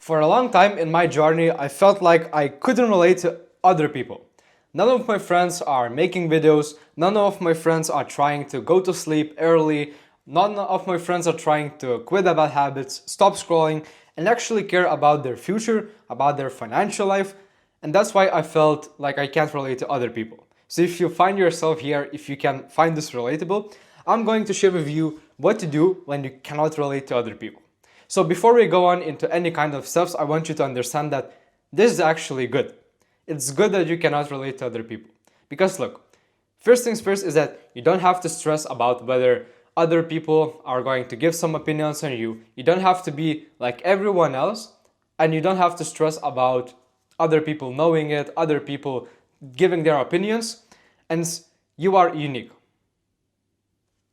For a long time in my journey, I felt like I couldn't relate to other people. None of my friends are making videos, none of my friends are trying to go to sleep early, none of my friends are trying to quit the bad habits, stop scrolling, and actually care about their future, about their financial life, and that's why I felt like I can't relate to other people. So if you find yourself here, if you can find this relatable, I'm going to share with you what to do when you cannot relate to other people. So before we go on into any kind of steps, I want you to understand that this is actually good. It's good that you cannot relate to other people. Because look, first things first is that you don't have to stress about whether other people are going to give some opinions on you. You don't have to be like everyone else, and you don't have to stress about other people knowing it, other people giving their opinions, and you are unique.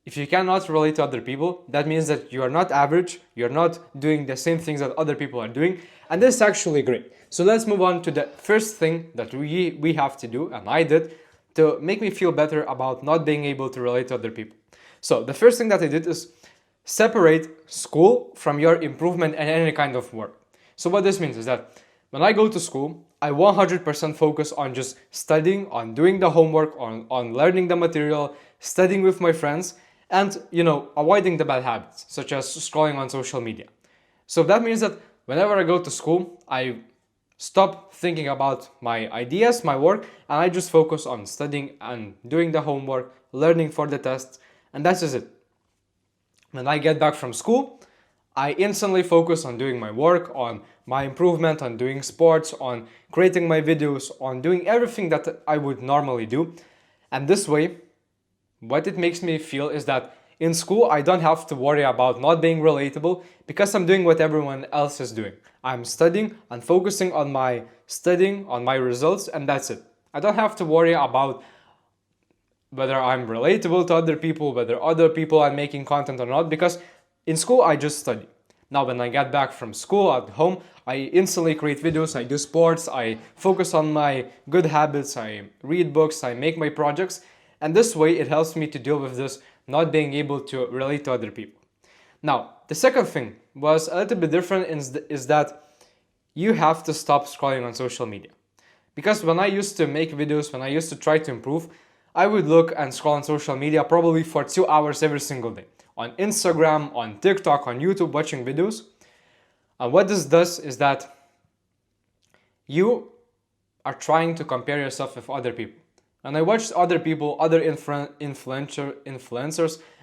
If you cannot relate to other people, that means that you are not average, you're not doing the same things that other people are doing, and this is actually great. So let's move on to the first thing that we have to do, and I did, to make me feel better about not being able to relate to other people. So the first thing that I did is separate school from your improvement and any kind of work. So what this means is that when I go to school, I 100% focus on just studying, on doing the homework, on learning the material, studying with my friends, and avoiding the bad habits such as scrolling on social media. So that means that whenever I go to school, I stop thinking about my ideas, my work, and I just focus on studying and doing the homework, learning for the tests, and that's just it. When I get back from school, I instantly focus on doing my work, on my improvement, on doing sports, on creating my videos, on doing everything that I would normally do. And this way, what it makes me feel is that in school, I don't have to worry about not being relatable because I'm doing what everyone else is doing. I'm studying and focusing on my studying, on my results, and that's it. I don't have to worry about whether I'm relatable to other people, whether other people are making content or not, because in school, I just study. Now, when I get back from school at home, I instantly create videos, I do sports, I focus on my good habits, I read books, I make my projects, and this way it helps me to deal with this not being able to relate to other people. Now, the second thing was a little bit different is that you have to stop scrolling on social media. Because when I used to make videos, when I used to try to improve, I would look and scroll on social media probably for 2 hours every single day. On Instagram, on TikTok, on YouTube, watching videos. And what this does is that you are trying to compare yourself with other people. And I watched other people, other influencers,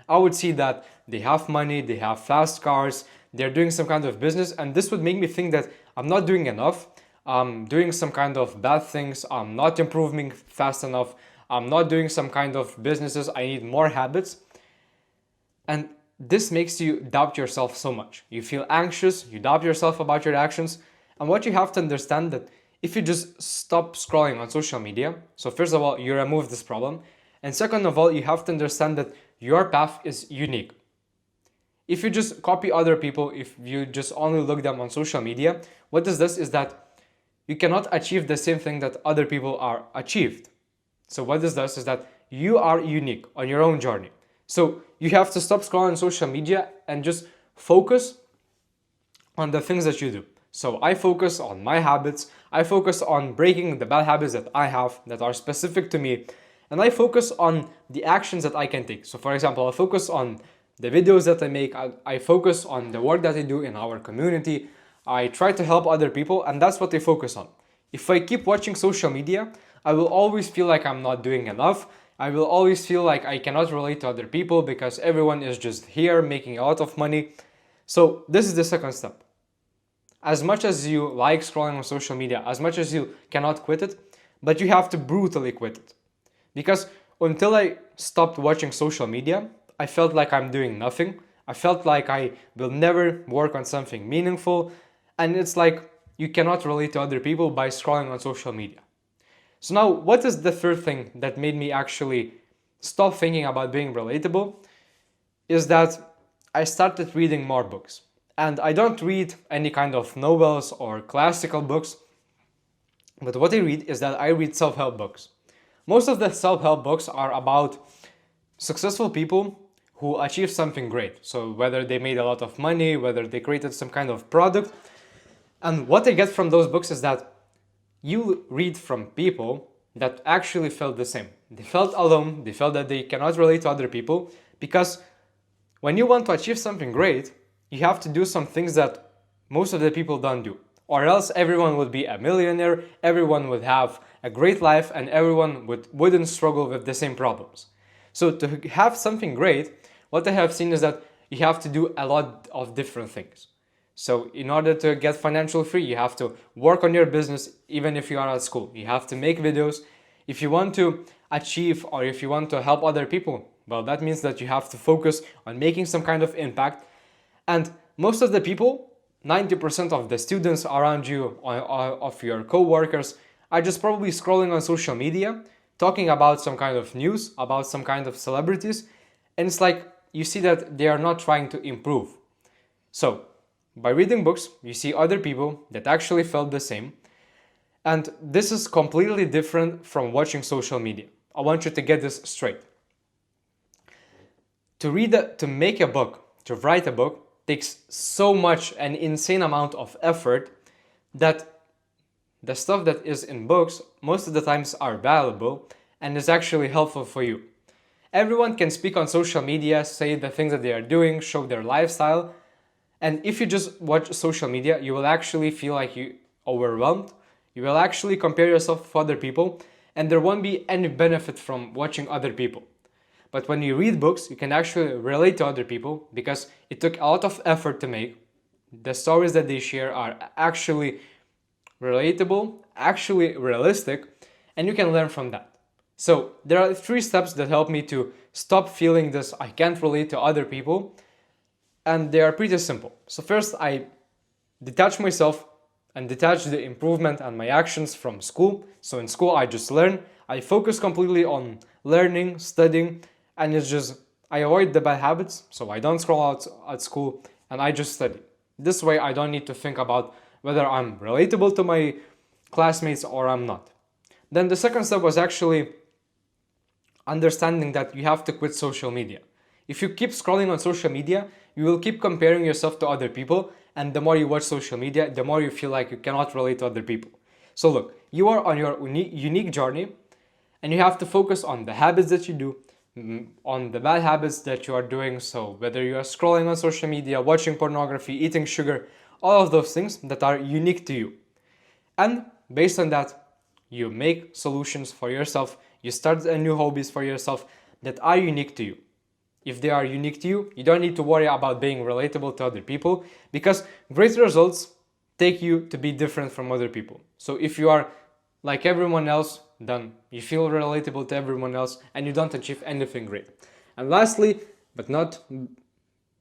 I would see that they have money, they have fast cars, they're doing some kind of business, and this would make me think that I'm not doing enough, I'm doing some kind of bad things, I'm not improving fast enough, I'm not doing some kind of businesses, I need more habits. And this makes you doubt yourself so much. You feel anxious, you doubt yourself about your actions, and what you have to understand that if you just stop scrolling on social media, so first of all, you remove this problem, and second of all, you have to understand that your path is unique. If you just copy other people, if you just only look them on social media, what does this is that you cannot achieve the same thing that other people are achieved. So what this does is that you are unique on your own journey. So you have to stop scrolling social media and just focus on the things that you do. So I focus on my habits, I focus on breaking the bad habits that I have that are specific to me, and I focus on the actions that I can take. So for example, I focus on the videos that I make, I focus on the work that I do in our community, I try to help other people, and that's what I focus on. If I keep watching social media, I will always feel like I'm not doing enough. I will always feel like I cannot relate to other people because everyone is just here making a lot of money. So this is the second step. As much as you like scrolling on social media, as much as you cannot quit it, but you have to brutally quit it. Because until I stopped watching social media, I felt like I'm doing nothing. I felt like I will never work on something meaningful. And it's like you cannot relate to other people by scrolling on social media. So now, what is the third thing that made me actually stop thinking about being relatable? Is that I started reading more books. And I don't read any kind of novels or classical books, but what I read is that I read self-help books. Most of the self-help books are about successful people who achieved something great. So whether they made a lot of money, whether they created some kind of product, And what I get from those books is that you read from people that actually felt the same. They felt alone, they felt that they cannot relate to other people, because when you want to achieve something great, you have to do some things that most of the people don't do. Or else everyone would be a millionaire, everyone would have a great life, and everyone wouldn't struggle with the same problems. So to have something great, what I have seen is that you have to do a lot of different things. So in order to get financial free, you have to work on your business even if you are at school. You have to make videos. If you want to achieve or if you want to help other people, well, that means that you have to focus on making some kind of impact. And most of the people, 90% of the students around you, of your co-workers, are just probably scrolling on social media, talking about some kind of news, about some kind of celebrities, and it's like you see that they are not trying to improve. So, by reading books, you see other people that actually felt the same, and this is completely different from watching social media. I want you to get this straight. To make a book, to write a book, takes so much, an insane amount of effort, that the stuff that is in books most of the times are valuable and is actually helpful for you. Everyone can speak on social media, say the things that they are doing, show their lifestyle, and if you just watch social media, you will actually feel like you overwhelmed. You will actually compare yourself with other people, and there won't be any benefit from watching other people. But when you read books, you can actually relate to other people because it took a lot of effort to make. The stories that they share are actually relatable, actually realistic, and you can learn from that. So there are 3 steps that help me to stop feeling this I can't relate to other people, and they are pretty simple. So first, I detach myself and detach the improvement and my actions from school. So in school, I just learn. I focus completely on learning, studying, and it's just, I avoid the bad habits, so I don't scroll out at school, and I just study. This way, I don't need to think about whether I'm relatable to my classmates or I'm not. Then the second step was actually understanding that you have to quit social media. If you keep scrolling on social media, you will keep comparing yourself to other people, and the more you watch social media, the more you feel like you cannot relate to other people. So look, you are on your unique journey, and you have to focus on the habits that you do, on the bad habits that you are doing. So whether you are scrolling on social media, watching pornography, eating sugar, all of those things that are unique to you. And based on that, you make solutions for yourself, you start a new hobbies for yourself that are unique to you. If they are unique to you, you don't need to worry about being relatable to other people, because great results take you to be different from other people. So if you are like everyone else, then you feel relatable to everyone else and you don't achieve anything great. And lastly, but not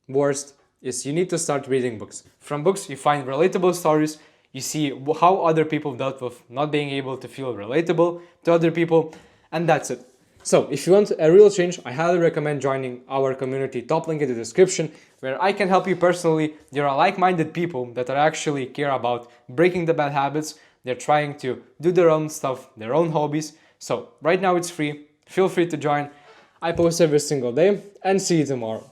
worst, is you need to start reading books. From books, you find relatable stories, you see how other people dealt with not being able to feel relatable to other people, and that's it. So if you want a real change, I highly recommend joining our community, top link in the description, where I can help you personally. There are like-minded people that are actually care about breaking the bad habits. They're trying to do their own stuff, their own hobbies. So right now it's free. Feel free to join. I post every single day, and see you tomorrow.